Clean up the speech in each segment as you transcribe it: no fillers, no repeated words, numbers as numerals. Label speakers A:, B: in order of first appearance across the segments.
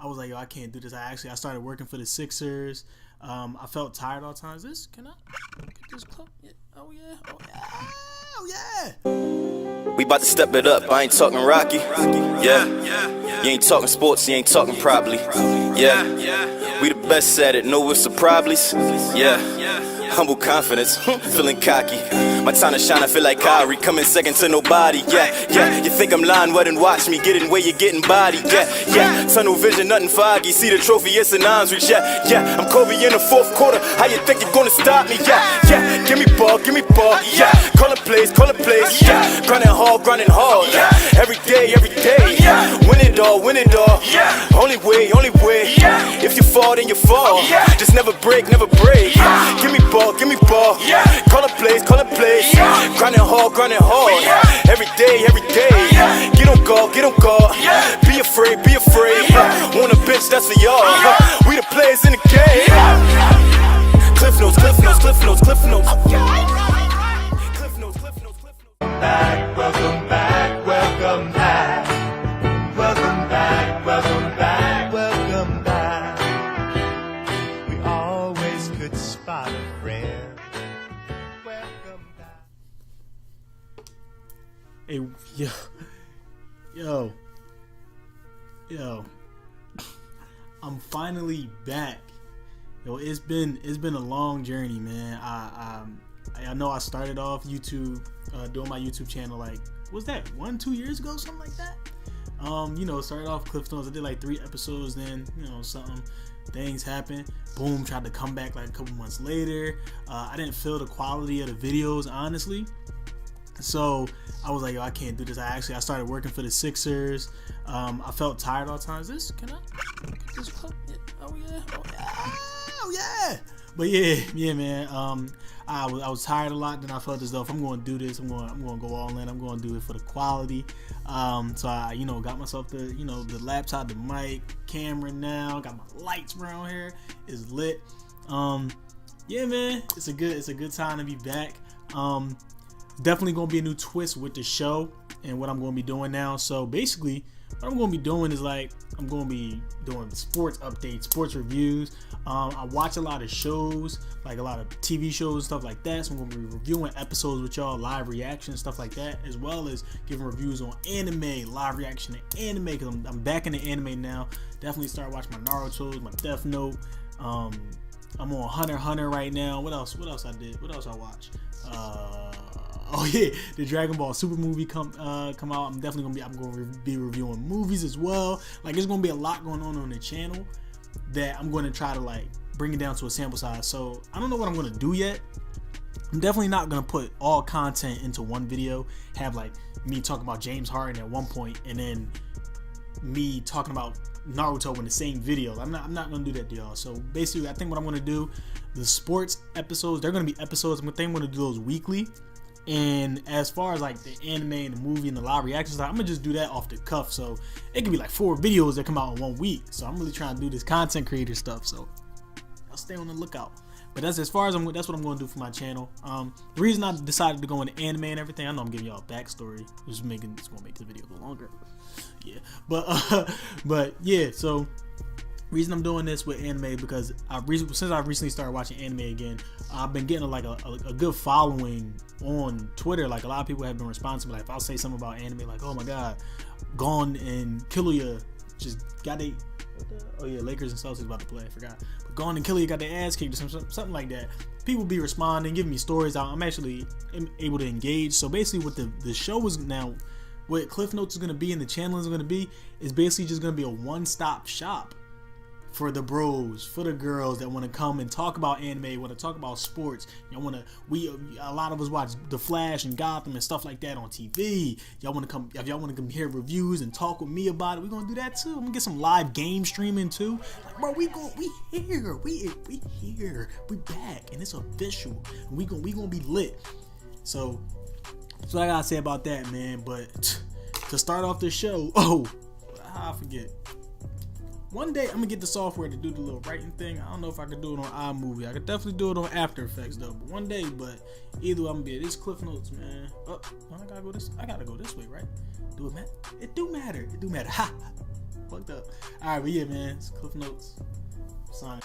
A: I was like, yo, I can't do this. I started working for the Sixers. I felt tired all the time. Can I get this club? Yeah. Oh yeah. Oh yeah. Oh yeah.
B: We about to step it up. I ain't talking Rocky. Yeah. You ain't talking sports. You ain't talking probably. Yeah. We the best at it. No ifs or probablys. Yeah. Humble confidence, feeling cocky. My time to shine, I feel like Kyrie, coming second to nobody. Yeah. You think I'm lying? Well, then watch me get it where you're getting body. Yeah. Tunnel vision, nothing foggy. See the trophy, it's an arms reach. Yeah. I'm Kobe in the fourth quarter. How you think you're gonna stop me? Yeah. Give me ball. Yeah. Call it plays. Yeah. Grinding hard. Yeah. Every day. Yeah. Win it all. Yeah. Only way. Yeah. If you fall, then you fall. Yeah. Just never break. Yeah. Give me ball. Yeah. Call it plays. Yeah. Grinding hard. Yeah. Every day. Yeah. Get on guard. Yeah. Be afraid. Want a bitch, that's for y'all. We the players in the game. Cliff notes.
C: Welcome back. We always could spot a friend. Welcome back.
A: Hey, yo. I'm finally back. Yo, it's been a long journey, man. I know I started off YouTube, doing my YouTube channel like, was that 1-2 years ago, something like that. Started off CliffNotez. I did like 3 episodes. Then things happened. Boom, tried to come back like a couple months later. I didn't feel the quality of the videos, honestly. So I was like, yo, I can't do this. I started working for the Sixers. I felt tired all the time. Can I get this club? Yeah. Oh yeah. Oh yeah. But yeah, man. I was tired a lot. Then I felt as though if I'm going to do this, I'm going to go all in. I'm going to do it for the quality. So I, got myself the laptop, the mic, camera now. Got my lights around here. It's lit. Yeah, man. It's a good time to be back. Definitely going to be a new twist with the show and what I'm going to be doing now. So basically, what I'm going to be doing is I'm going to be doing sports updates, sports reviews. I watch a lot of shows, like a lot of TV shows and stuff like that. So I'm going to be reviewing episodes with y'all, live reaction, stuff like that, as well as giving reviews on anime, live reaction to anime, because I'm back in the anime now. Definitely start watching my Naruto, my Death Note. I'm on Hunter x Hunter right now. What else I did? What else I watched? Oh yeah, the Dragon Ball Super movie come out. I'm going to be reviewing movies as well. Like, there's going to be a lot going on the channel that I'm going to try to bring it down to a sample size. So I don't know what I'm going to do yet. I'm definitely not going to put all content into one video. Have me talking about James Harden at one point and then me talking about Naruto in the same video. I'm not going to do that to y'all. So basically, I think what I'm going to do, the sports episodes, they're going to be episodes. I'm going to do those weekly. And as far as the anime and the movie and the live reactions, I'm gonna just do that off the cuff. So it could be 4 videos that come out in 1 week. So I'm really trying to do this content creator stuff. So I'll stay on the lookout. But that's what I'm going to do for my channel. The reason I decided to go into anime and everything, I know I'm giving y'all a backstory. It's going to make the video go longer. Yeah, but yeah. So reason I'm doing this with anime because since I recently started watching anime again, I've been getting a good following on Twitter. Like, a lot of people have been responding. If I'll say something about anime, like, oh my god, Gon and Killia just got Lakers and Celtics about to play. I forgot, but Gon and Killia got their ass kicked or something like that. People be responding, giving me stories. I'm actually able to engage. So basically, what the show is now, what CliffNotez is going to be and the channel is going to be, is basically just going to be a one-stop shop for the bros, for the girls that want to come and talk about anime, want to talk about sports. A lot of us watch The Flash and Gotham and stuff like that on TV. Y'all want to come hear reviews and talk with me about it, we're gonna do that too. I'm gonna get some live game streaming too. Bro, we here, we back, and it's official. And we gonna be lit. So that's what I gotta say about that, man. But to start off the show, I forget. One day I'm gonna get the software to do the little writing thing. I don't know if I can do it on iMovie. I could definitely do it on After Effects though. But one day, either way, I'm gonna be this CliffNotez, man. I gotta go this way, right? Do it, man. It do matter. Ha. Fucked up. All right, but yeah, man, it's Cliff Notes. Sign.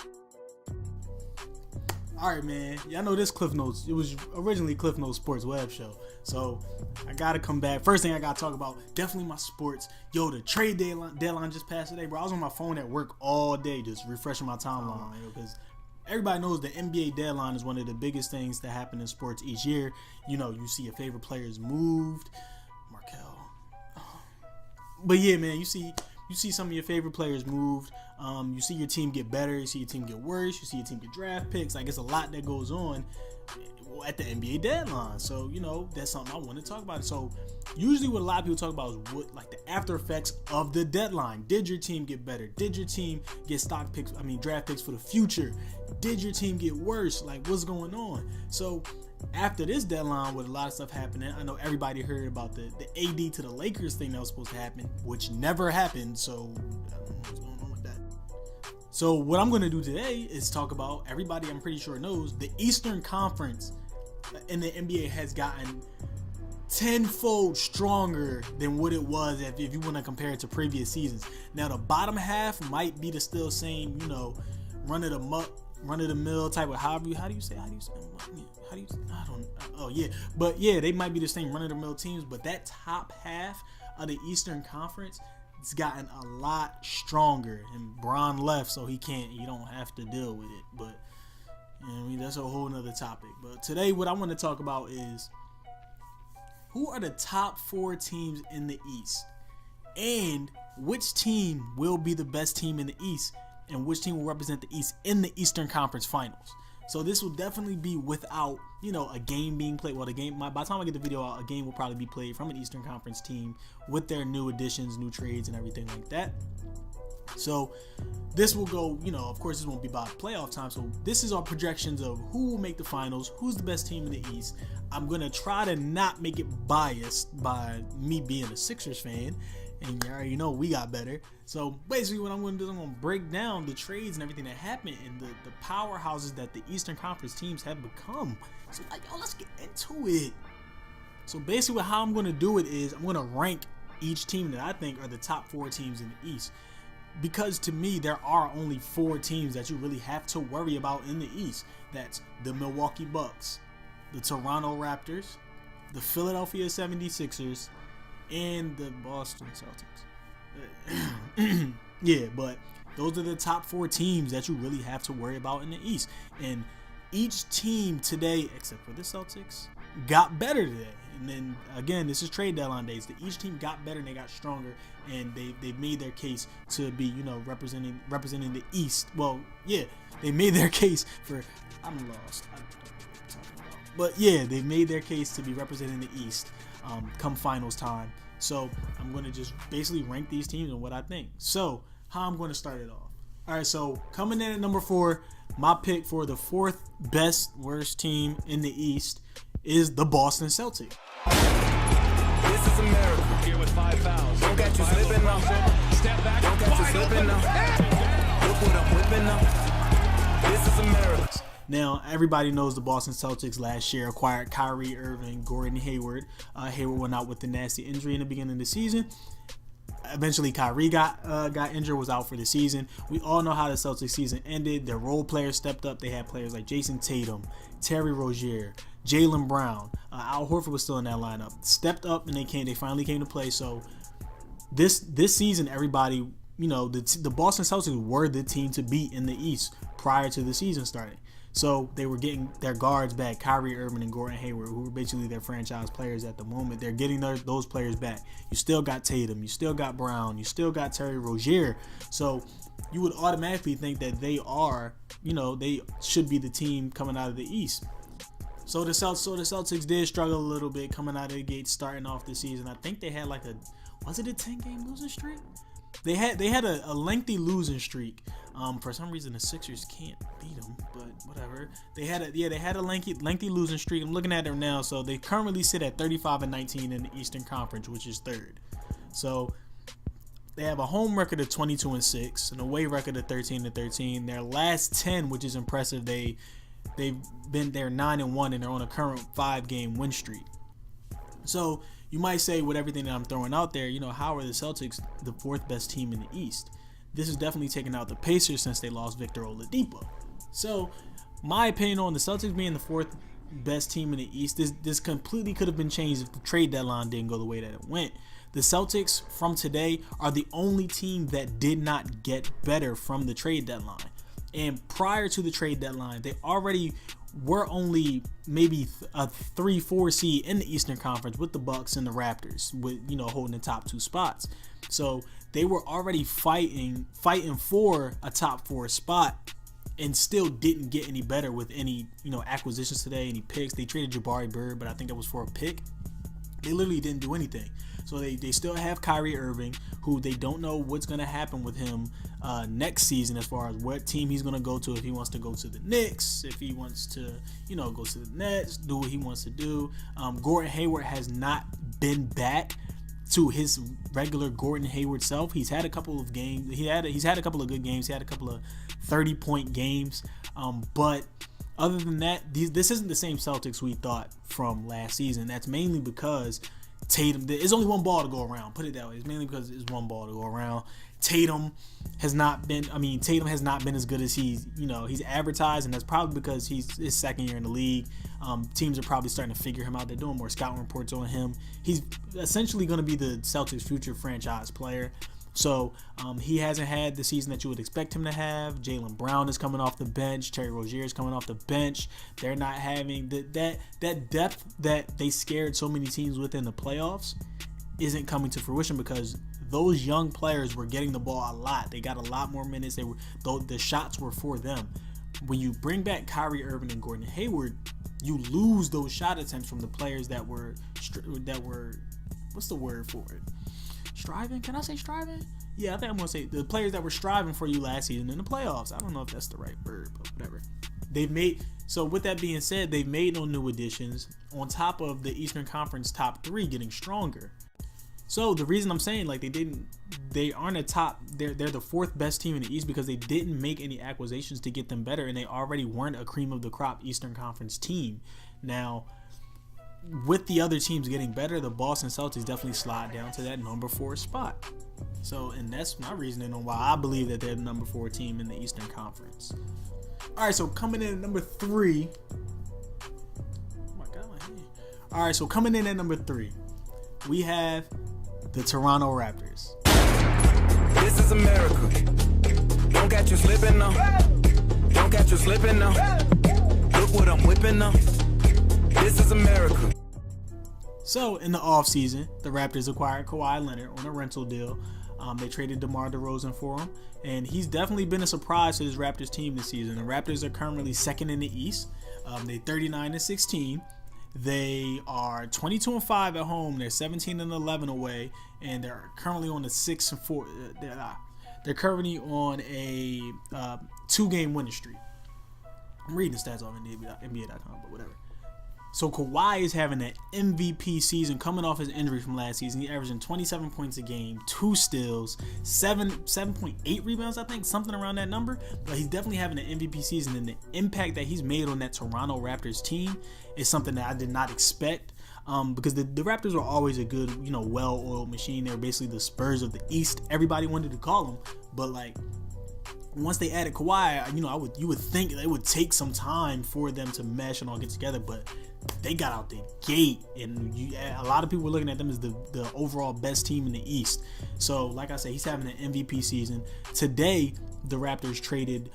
A: All right, man. Y'all know this Cliff Notes. It was originally Cliff Notes Sports Web Show. So I gotta come back. First thing I gotta talk about, definitely my sports. Yo, the trade deadline just passed today, bro. I was on my phone at work all day, just refreshing my timeline, because everybody knows the NBA deadline is one of the biggest things that happen in sports each year. You know, you see your favorite players moved, Markel. But yeah, man, you see some of your favorite players moved. You see your team get better. You see your team get worse. You see your team get draft picks. Like, it's a lot that goes on at the NBA deadline. So, you know, that's something I want to talk about. So, usually what a lot of people talk about is what, like, the after effects of the deadline. Did your team get better? Did your team get draft picks for the future? Did your team get worse? Like, what's going on? So, after this deadline, with a lot of stuff happening, I know everybody heard about the AD to the Lakers thing that was supposed to happen, which never happened. So, I don't know what's going on with that. So, what I'm going to do today is talk about, everybody I'm pretty sure knows, the Eastern Conference in the NBA has gotten tenfold stronger than what it was if you want to compare it to previous seasons. Now, the bottom half might be the still same, you know, run of the mill type of I don't, but yeah, they might be the same run of the mill teams, but that top half of the Eastern Conference, it's gotten a lot stronger. And Bron left, so he don't have to deal with it. But you know, I mean, that's a whole nother topic. But today, what I want to talk about is, who are the top 4 teams in the East, and which team will be the best team in the East, and which team will represent the East in the Eastern Conference Finals. So this will definitely be without, you know, a game being played. Well, by the time I get the video out, a game will probably be played from an Eastern Conference team with their new additions, new trades, and everything like that. So this will go, you know, of course this won't be by playoff time. So this is our projections of who will make the finals, who's the best team in the East. I'm going to try to not make it biased by me being a Sixers fan. And you already know we got better. So basically what I'm going to do is I'm going to break down the trades and everything that happened and the powerhouses that the Eastern Conference teams have become. So like, yo, let's get into it. So basically how I'm going to do it is I'm going to rank each team that I think are the top 4 teams in the East. Because to me, there are only 4 teams that you really have to worry about in the East. That's the Milwaukee Bucks, the Toronto Raptors, the Philadelphia 76ers, and the Boston Celtics. Yeah, but those are the top 4 teams that you really have to worry about in the East. And each team today, except for the Celtics, got better today. And then again, this is trade deadline days. Each team got better and they got stronger, and they've made their case to be, you know, representing the East. Well, yeah, they made their case for. I'm lost. I don't know what I'm talking about. But yeah, they made their case to be representing the East come finals time. So I'm going to just basically rank these teams and what I think. So how I'm going to start it off. All right, so coming in at number 4, my pick for the 4th worst team in the East is the Boston Celtics.
D: This is America. Here with 5 fouls. Don't catch you slipping now. Step back. Don't catch you slipping now. Look what I'm whipping now. This is America.
A: Now, everybody knows the Boston Celtics last year acquired Kyrie Irving, Gordon Hayward. Hayward went out with the nasty injury in the beginning of the season. Eventually, Kyrie got injured, was out for the season. We all know how the Celtics season ended. Their role players stepped up. They had players like Jason Tatum, Terry Rozier, Jaylen Brown. Al Horford was still in that lineup. Stepped up and they finally came to play. So this season, everybody, you know, the Boston Celtics were the team to beat in the East prior to the season starting. So they were getting their guards back, Kyrie Irving and Gordon Hayward, who were basically their franchise players at the moment. They're getting those players back. You still got Tatum, you still got Brown, you still got Terry Rozier. So you would automatically think that they are, you know, they should be the team coming out of the East. So the Celtics did struggle a little bit coming out of the gate, starting off the season. I think they had was it a 10-game losing streak? They had a lengthy losing streak. For some reason the Sixers can't beat them, but whatever. They had a lengthy losing streak. I'm looking at them now. So they currently sit at 35-19 in the Eastern Conference, which is 3rd. So they have a home record of 22-6, an away record of 13-13. Their last 10, which is impressive, they're 9-1 and they're on a current 5-game win streak. So you might say with everything that I'm throwing out there, how are the Celtics the 4th best team in the East? This is definitely taking out the Pacers since they lost Victor Oladipo. So my opinion on the Celtics being the 4th best team in the East, this completely could have been changed if the trade deadline didn't go the way that it went. The Celtics from today are the only team that did not get better from the trade deadline. And prior to the trade deadline, they already were only maybe a 3-4 seed in the Eastern Conference with the Bucks and the Raptors, with holding the top 2 spots. So they were already fighting for a top 4 spot, and still didn't get any better with any acquisitions today, any picks. They traded Jabari Bird, but I think that was for a pick. They literally didn't do anything. So they still have Kyrie Irving, who they don't know what's going to happen with him next season as far as what team he's going to go to, if he wants to go to the Knicks, if he wants to, go to the Nets, do what he wants to do. Gordon Hayward has not been back to his regular Gordon Hayward self. He's had a couple of games. He's had a couple of good games. He had a couple of 30-point games. But other than that, this isn't the same Celtics we thought from last season. That's mainly because Tatum, there's only one ball to go around. Put it that way. It's mainly because there's one ball to go around. Tatum has not been as good as he's advertised, and that's probably because he's his second year in the league. Teams are probably starting to figure him out. They're doing more scouting reports on him. He's essentially going to be the Celtics' future franchise player. So he hasn't had the season that you would expect him to have. Jaylen Brown is coming off the bench. Terry Rozier is coming off the bench. They're not having that depth that they scared so many teams with in the playoffs isn't coming to fruition because those young players were getting the ball a lot. They got a lot more minutes. The shots were for them. When you bring back Kyrie Irving and Gordon Hayward, you lose those shot attempts from the players that were what's the word for it? Striving? Can I say striving? Yeah, I think I'm going to say the players that were striving for you last season in the playoffs. I don't know if that's the right word, but whatever. So with that being said, they've made no new additions on top of the Eastern Conference top 3 getting stronger. So the reason I'm saying they aren't a top, they're the 4th best team in the East because they didn't make any acquisitions to get them better, and they already weren't a cream of the crop Eastern Conference team. Now, with the other teams getting better, the Boston Celtics definitely slide down to that number 4 spot. So, and that's my reasoning on why I believe that they're the number 4 team in the Eastern Conference. All right, so coming in at number 3. Oh my God, my hand. All right, so coming in at number 3, we have the Toronto Raptors.
D: This is America. Don't catch you slipping now. Don't catch you slipping now. Look what I'm whipping now. This is America.
A: So in the offseason, the Raptors acquired Kawhi Leonard on a rental deal. They traded DeMar DeRozan for him, and he's definitely been a surprise to this Raptors team this season. The Raptors are currently 2nd in the East. They're 39-16. They are 22-5 at home. They're 17-11 away, and they're currently on a 6-4. They're currently on a 2-game winning streak. I'm reading the stats off NBA.com, but whatever. So Kawhi is having an MVP season coming off his injury from last season. He's averaging 27 points a game, 2 steals, 7.8 rebounds, I think, something around that number. But he's definitely having an MVP season, and the impact that he's made on that Toronto Raptors team is something that I did not expect. Because the Raptors were always a good, well-oiled machine. They were basically the Spurs of the East. Everybody wanted to call them, but once they added Kawhi, you would think it would take some time for them to mesh and all get together, but they got out the gate, and a lot of people were looking at them as the overall best team in the East. So, like I said, he's having an MVP season. Today, the Raptors traded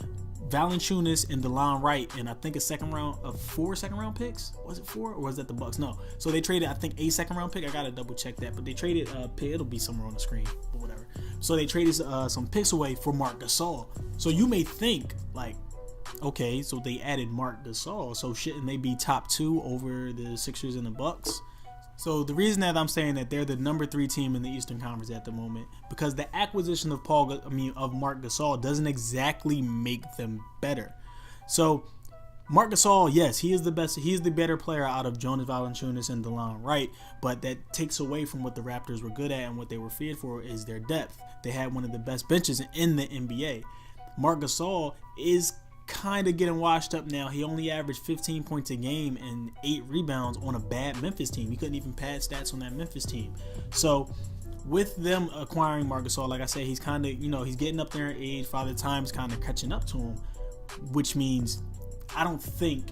A: Valanciunas and DeLon Wright, and I think 4 second-round picks. Was it 4, or was that the Bucks? No. So they traded, I think, a second-round pick. I gotta double check that, but they traded it'll be somewhere on the screen, but whatever. So they traded some picks away for Marc Gasol. So you may think okay, so they added Marc Gasol, so shouldn't they be top 2 over the Sixers and the Bucks? So the reason that I'm saying that they're the number 3 team in the Eastern Conference at the moment, because the acquisition of Marc Gasol doesn't exactly make them better. So Marc Gasol, yes, he is the best. He is the better player out of Jonas Valanciunas and DeLon Wright, but that takes away from what the Raptors were good at and what they were feared for is their depth. They had one of the best benches in the NBA. Marc Gasol is kind of getting washed up now. He only averaged 15 points a game and 8 rebounds on a bad Memphis team. He couldn't even pad stats on that Memphis team. So with them acquiring Marc Gasol, like I said, he's kind of, he's getting up there in age. Father Time's kind of catching up to him, which means I don't think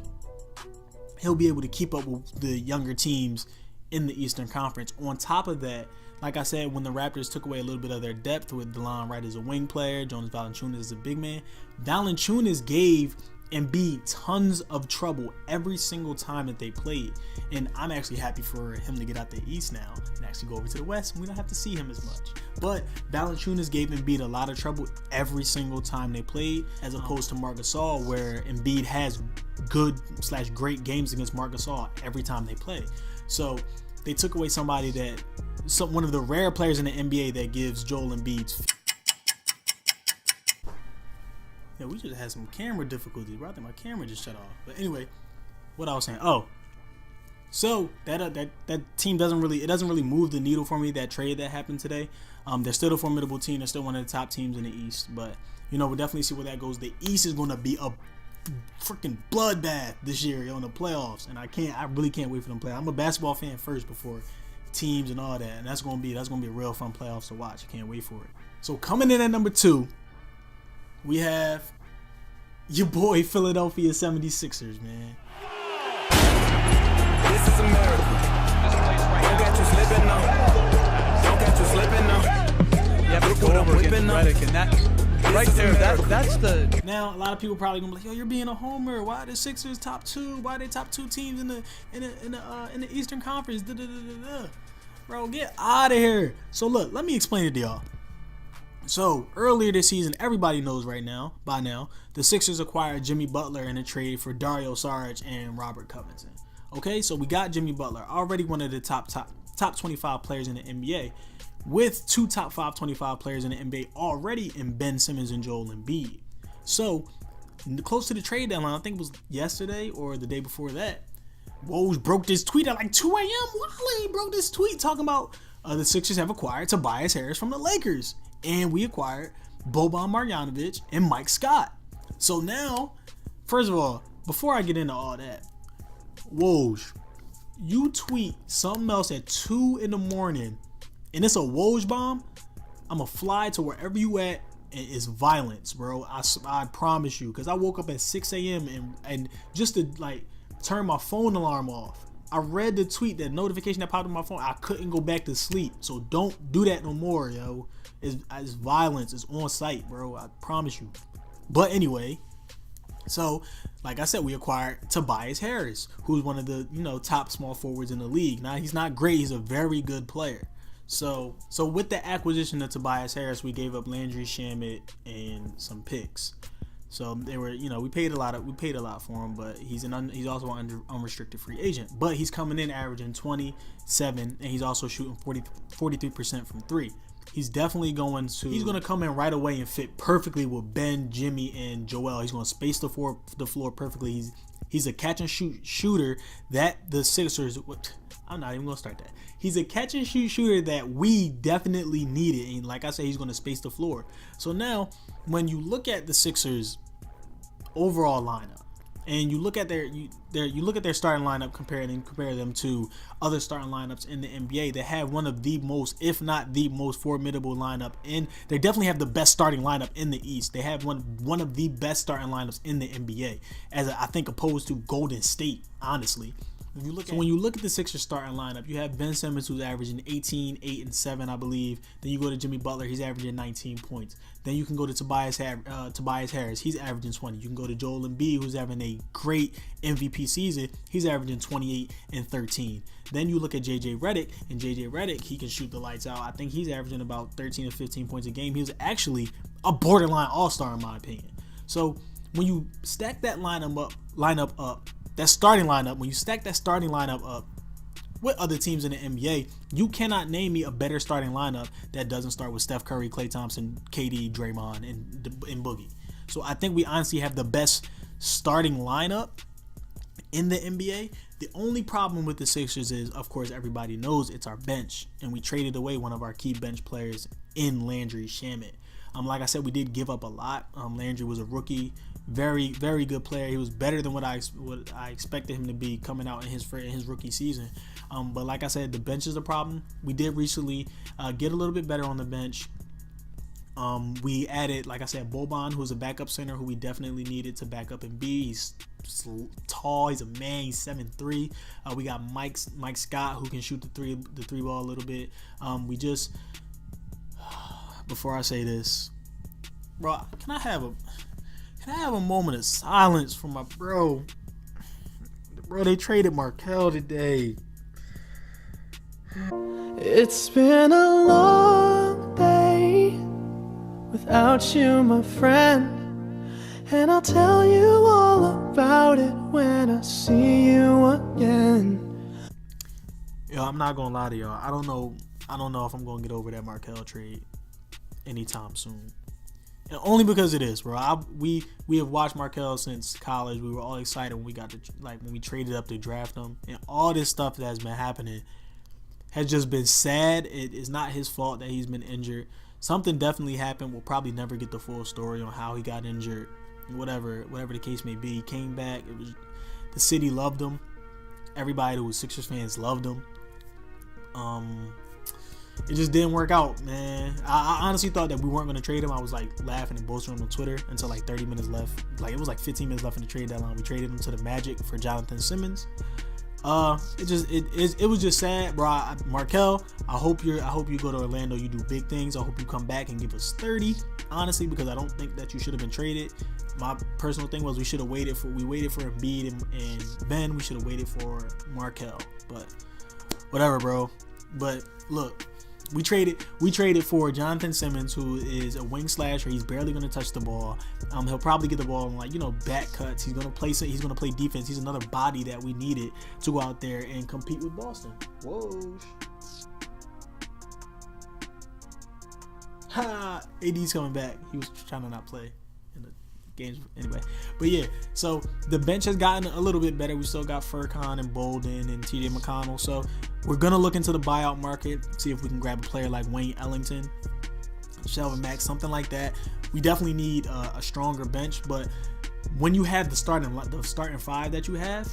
A: he'll be able to keep up with the younger teams in the Eastern Conference. On top of that, like I said, when the Raptors took away a little bit of their depth with DeLon Wright as a wing player, Jonas Valanciunas as a big man, Valanciunas gave Embiid tons of trouble every single time that they played. And I'm actually happy for him to get out the East now and actually go over to the West, and we don't have to see him as much. But Valanciunas gave Embiid a lot of trouble every single time they played, as opposed to Marc Gasol, where Embiid has good/great games against Marc Gasol every time they play. So they took away somebody one of the rare players in the NBA that gives Joel Embiid. Yeah, we just had some camera difficulties, bro. I think my camera just shut off. But anyway, what I was saying. Oh, so that team doesn't really move the needle for me. That trade that happened today. They're still a formidable team. They're still one of the top teams in the East. But we'll definitely see where that goes. The East is going to be a freaking bloodbath this year in the playoffs, and I really can't wait for them to play. I'm a basketball fan first before teams and all that, and that's gonna be a real fun playoffs to watch. I can't wait for it. So coming in at number 2, we have your boy Philadelphia 76ers, man.
D: This is America. Don't catch you slipping now. Don't catch you slipping now.
E: Yeah, but go over against Redick, and that right there, that's the.
A: Now a lot of people probably gonna be like, "Yo, you're being a homer. Why are the Sixers top 2? Why are they top 2 teams in the Eastern Conference?" Bro, get out of here. So look, let me explain it to y'all. So earlier this season, everybody knows by now, the Sixers acquired Jimmy Butler in a trade for Dario Saric and Robert Covington. Okay, so we got Jimmy Butler, already one of the top 25 players in the NBA, with 2 top 25 players in the NBA already in Ben Simmons and Joel Embiid. So close to the trade deadline, I think it was yesterday or the day before that, Woj broke this tweet at like 2 a.m. Wally broke this tweet talking about the Sixers have acquired Tobias Harris from the Lakers. And we acquired Boban Marjanovic and Mike Scott. So now, first of all, before I get into all that, Woj, you tweet something else at 2 in the morning, and it's a Woj bomb, I'ma fly to wherever you at, and it's violence, bro. I promise you. Because I woke up at 6 a.m. and just to like turn my phone alarm off. I read the tweet, that notification that popped on my phone. I couldn't go back to sleep. So don't do that no more, yo. It's violence. It's on site, bro. I promise you. But anyway, so like I said, we acquired Tobias Harris, who's one of the top small forwards in the league. Now he's not great. He's a very good player. So with the acquisition of Tobias Harris, we gave up Landry Shamet and some picks. So they were, we paid a lot for him, but he's also an unrestricted free agent. But he's coming in averaging 27, and he's also shooting 43% from 3. He's definitely going to come in right away and fit perfectly with Ben, Jimmy, and Joel. He's going to space the floor perfectly. He's a catch and shoot shooter that the Sixers. I'm not even going to start that. He's a catch and shoot shooter that we definitely needed, and like I said, he's going to space the floor. So now, when you look at the Sixers' overall lineup, and you look at their starting lineup, compare them to other starting lineups in the NBA, they have one of the most, if not the most formidable lineup they definitely have the best starting lineup in the East. They have one of the best starting lineups in the NBA, I think opposed to Golden State, honestly. When you look at the Sixers starting lineup, you have Ben Simmons, who's averaging 18, 8, and 7, I believe. Then you go to Jimmy Butler, he's averaging 19 points. Then you can go to Tobias Harris, he's averaging 20. You can go to Joel Embiid, who's having a great MVP season. He's averaging 28 and 13. Then you look at JJ Redick, and JJ Redick, he can shoot the lights out. I think he's averaging about 13 or 15 points a game. He was actually a borderline all-star in my opinion. So when you stack that lineup up, that starting lineup, when you stack that starting lineup up with other teams in the NBA, you cannot name me a better starting lineup that doesn't start with Steph Curry, Klay Thompson, KD, Draymond, and Boogie. So I think we honestly have the best starting lineup in the NBA. The only problem with the Sixers is, of course, everybody knows it's our bench, and we traded away one of our key bench players in Landry Shamet. Like I said, we did give up a lot. Landry was a rookie, very, very good player. He was better than what I expected him to be coming out in his rookie season. But like I said, the bench is a problem. We did recently get a little bit better on the bench. We added, like I said, Boban, who's a backup center who we definitely needed to back up Embiid. He's tall, he's a man, he's 7'3". We got Mike Scott, who can shoot the three ball a little bit. We just, before I say this, bro, can I have a moment of silence for my bro? Bro, they traded Markel today.
F: It's been a long day without you, my friend, and I'll tell you all about it when I see you again.
A: Yo, I'm not gonna lie to y'all. I don't know if I'm gonna get over that Markel trade anytime soon. And only because of this, bro. We have watched Markel since college. We were all excited when we got to, when we traded up to draft him, and all this stuff that has been happening has just been sad. It is not his fault that he's been injured. Something definitely happened. We'll probably never get the full story on how he got injured. Whatever the case may be, he came back. The city loved him. Everybody who was Sixers fans loved him. It just didn't work out, man. I honestly thought that we weren't going to trade him. I was like laughing and boasting on Twitter until like 30 minutes left. Like it was like 15 minutes left in the trade deadline. We traded him to the Magic for Jonathan Simmons. It was just sad, bro. Markel, I hope you go to Orlando. You do big things. I hope you come back and give us 30. Honestly, because I don't think that you should have been traded. My personal thing was we waited for Embiid and Ben. We should have waited for Markel. But whatever, bro. But look, we traded for Jonathan Simmons, who is a wing slasher. He's barely going to touch the ball. He'll probably get the ball in back cuts. He's going to play defense. He's another body that we needed to go out there and compete with Boston. Whoa. Ha! AD's coming back. He was trying to not play in the games anyway. But yeah, so the bench has gotten a little bit better. We still got Furkan and Bolden and TJ McConnell. So we're going to look into the buyout market, see if we can grab a player like Wayne Ellington, Shelvin Max, something like that. We definitely need a stronger bench, but when you have the starting five that you have,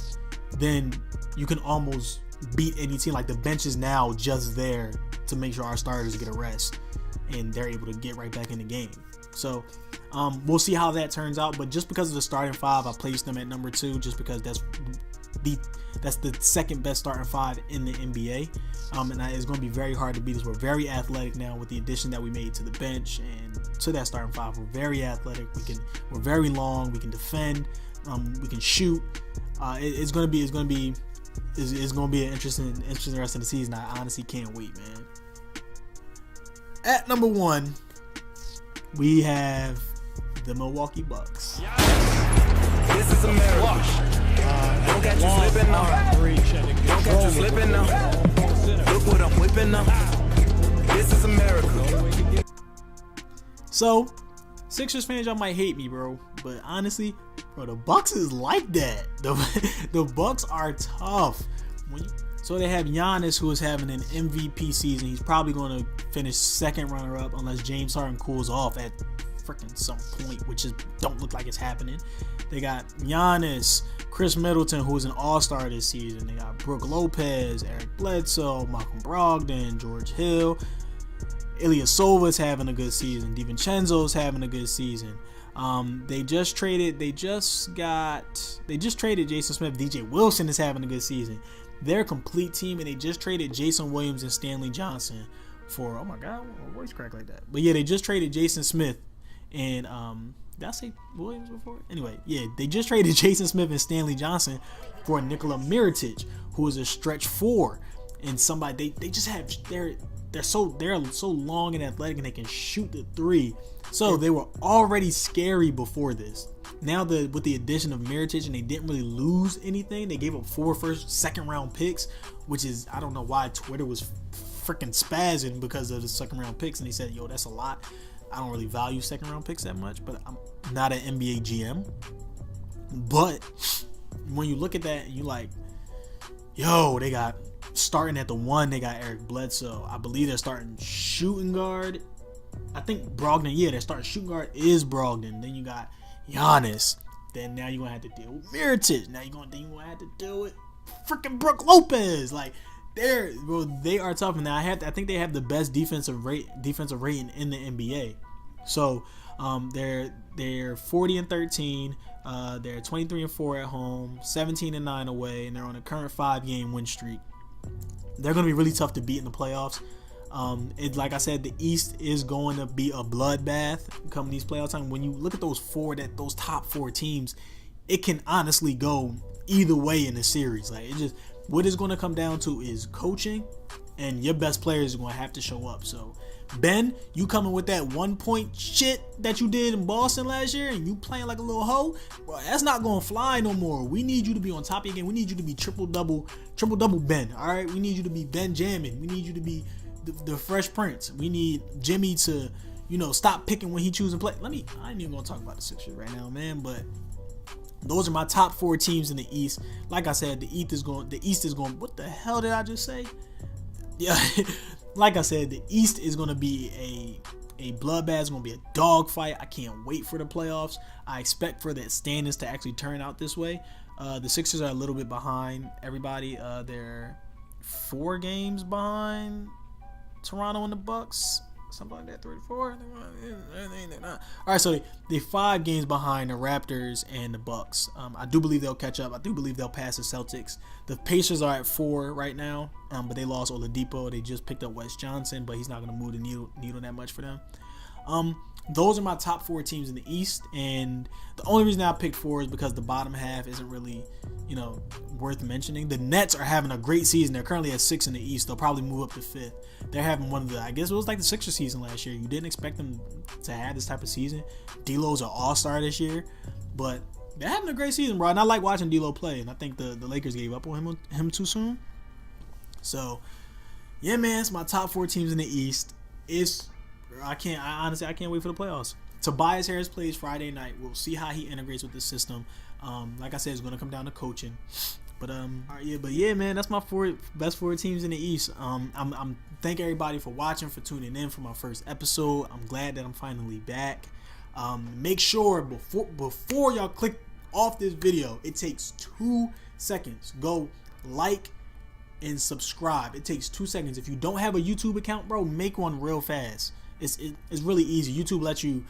A: then you can almost beat any team. Like the bench is now just there to make sure our starters get a rest and they're able to get right back in the game. So we'll see how that turns out. But just because of the starting five, I placed them at number 2, just because that's the second best starting five in the NBA. And it's going to be very hard to beat us. We're very athletic now with the addition that we made to the bench and to that starting five. We're very athletic. We're very long. We can defend. We can shoot. It's going to be an interesting rest of the season. I honestly can't wait, man. At number 1, we have the Milwaukee Bucks.
D: This is America. Don't catch you slipping now. Don't catch you slipping now. Look what I'm whipping up. This is America.
A: So, Sixers fans, y'all might hate me, bro, but honestly, bro, the Bucks is like that. The Bucks are tough. So they have Giannis, who is having an MVP season. He's probably going to finish second runner-up unless James Harden cools off at freaking some point, which don't look like it's happening. They got Giannis, Chris Middleton, who's an all-star this season. They got Brook Lopez, Eric Bledsoe, Malcolm Brogdon, George Hill. Ilyasova's having a good season. DiVincenzo's having a good season. They just traded Jason Smith. DJ Wilson is having a good season. They're a complete team, and they just traded Jason Williams and Stanley Johnson for, oh my god, my voice cracked like that. But yeah, they just traded Jason Smith and did I say Williams before? Anyway, yeah, they just traded Jason Smith and Stanley Johnson for Nikola Mirotic, who is a stretch 4 and somebody they just have they're so long and athletic and they can shoot the 3. So they were already scary before this. Now with the addition of Mirotic, and they didn't really lose anything. They gave up 4 second round picks, which is, I don't know why Twitter was freaking spazzing because of the second round picks, and they said, yo, that's a lot. I don't really value second round picks that much, but I'm not an NBA GM. But when you look at that and you like, yo, they got starting at the 1, they got Eric Bledsoe. I believe they're starting shooting guard. I think Brogdon, yeah, their starting shooting guard is Brogdon. Then you got Giannis. Then now you're gonna have to deal with Mirotic. Now you're gonna have to deal with freaking Brook Lopez. Like they are tough. Now I think they have the best defensive rating in the NBA. So they're 40-13. They're 23-4 at home, 17-9 away, and they're on a current 5-game win streak. They're gonna be really tough to beat in the playoffs. Like I said, the East is going to be a bloodbath come these playoff time. When you look at those top 4 teams, it can honestly go either way in the series. Like what it's going to come down to is coaching, and your best players are going to have to show up. So Ben, you coming with that 1-point shit that you did in Boston last year, and you playing like a little hoe, bro, that's not going to fly no more. We need you to be on top of your game. We need you to be triple double Ben. All right, we need you to be Ben Jammin. We need you to be the Fresh Prince. We need Jimmy to, stop picking when he choosing play. I ain't even gonna talk about the Sixers right now, man. But those are my top 4 teams in the East. Like I said, the East is going. What the hell did I just say? Yeah, like I said, the East is gonna be a bloodbath. It's gonna be a dogfight. I can't wait for the playoffs. I expect for the standings to actually turn out this way. The Sixers are a little bit behind everybody. They're 4 games behind Toronto and the Bucks, something like that. 3-4. All right, so they 5 games behind the Raptors and the Bucks. I do believe they'll catch up. I do believe they'll pass the Celtics. The Pacers are at 4 right now, but they lost Oladipo. They just picked up Wes Johnson, but he's not going to move the needle that much for them. Those are my top 4 teams in the East, and the only reason I picked 4 is because the bottom half isn't really, worth mentioning. The Nets are having a great season. They're currently at 6 in the East. They'll probably move up to 5th. They're having one of the, I guess it was like the Sixers season last year. You didn't expect them to have this type of season. D'Lo's an all-star this year, but they're having a great season, bro. And I like watching D'Lo play, and I think the Lakers gave up on him too soon. So, yeah, man, it's my top 4 teams in the East. I can't wait for the playoffs. Tobias Harris plays Friday night. We'll see how he integrates with the system. Like I said, it's going to come down to coaching. But yeah, man, that's my best 4 teams in the East. I'm thank everybody for watching, for tuning in for my first episode. I'm glad that I'm finally back. Make sure before y'all click off this video, it takes 2 seconds. Go like and subscribe. It takes 2 seconds. If you don't have a YouTube account, bro, make one real fast. It's really easy. YouTube lets you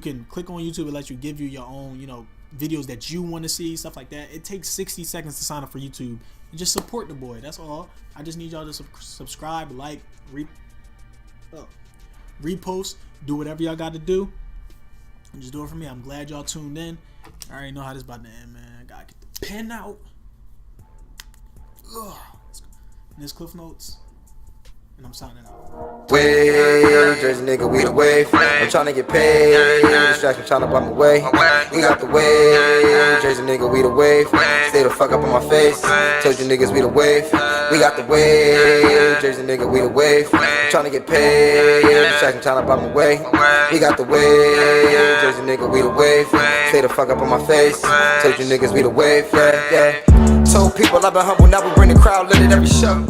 A: can click on YouTube. It lets you give you your own, videos that you want to see, stuff like that. It takes 60 seconds to sign up for YouTube. And just support the boy. That's all. I just need y'all to subscribe, like, repost, do whatever y'all got to do. And just do it for me. I'm glad y'all tuned in. I already know how this about to end, man. I gotta get the pen out. Ugh. And this Cliff Notes. And I'm signing out.
G: Wave, Jersey nigga, we the wave. I'm tryna get paid. Distraction tryna buy my way. We got the wave. Jersey nigga, we the wave. Stay the fuck up on my face. Told you niggas we the wave. We got the wave. Jersey nigga, we the wave. I'm tryna get paid. Distraction tryna buy my way. We got the wave. Jersey nigga, we the wave. Stay the fuck up on my face. Told you niggas we the wave. Yeah. Told people I've been humble, now we bring the crowd lit at every show.